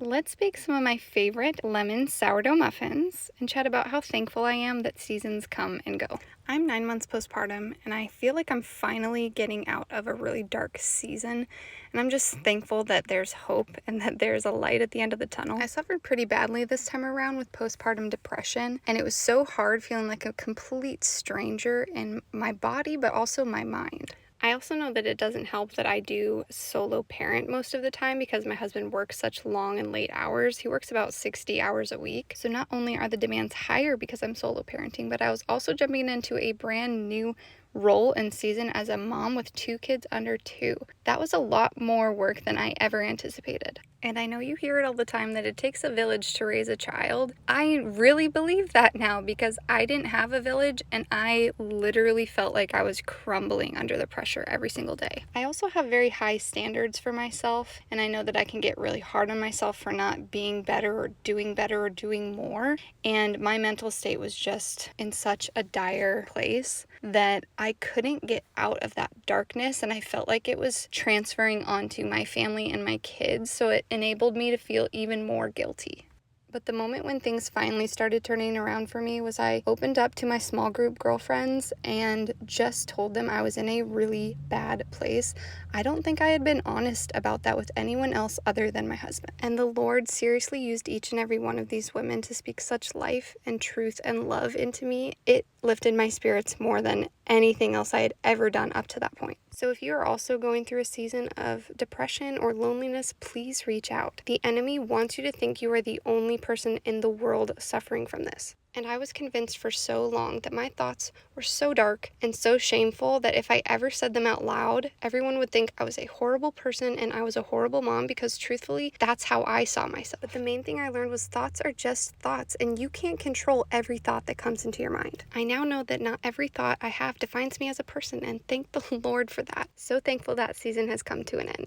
Let's bake some of my favorite lemon sourdough muffins and chat about how thankful I am that seasons come and go. I'm 9 months postpartum, and I feel like I'm finally getting out of a really dark season, and I'm just thankful that there's hope and that there's a light at the end of the tunnel. I suffered pretty badly this time around with postpartum depression, and it was so hard feeling like a complete stranger in my body, but also my mind. I also know that it doesn't help that I do solo parent most of the time because my husband works such long and late hours. He works about 60 hours a week. So not only are the demands higher because I'm solo parenting, but I was also jumping into a brand new role and season as a mom with 2 kids under 2. That was a lot more work than I ever anticipated. And I know you hear it all the time that it takes a village to raise a child. I really believe that now because I didn't have a village and I literally felt like I was crumbling under the pressure every single day. I also have very high standards for myself, and I know that I can get really hard on myself for not being better or doing more. And my mental state was just in such a dire place that I couldn't get out of that darkness, and I felt like it was transferring onto my family and my kids, so it enabled me to feel even more guilty. But the moment when things finally started turning around for me was I opened up to my small group girlfriends and just told them I was in a really bad place. I don't think I had been honest about that with anyone else other than my husband. And the Lord seriously used each and every one of these women to speak such life and truth and love into me. It lifted my spirits more than anything else I had ever done up to that point. So if you are also going through a season of depression or loneliness, please reach out. The enemy wants you to think you are the only person in the world suffering from this. And I was convinced for so long that my thoughts were so dark and so shameful that if I ever said them out loud, everyone would think I was a horrible person and I was a horrible mom because truthfully, that's how I saw myself. But the main thing I learned was thoughts are just thoughts and you can't control every thought that comes into your mind. I now know that not every thought I have defines me as a person, and thank the Lord for that. So thankful that season has come to an end.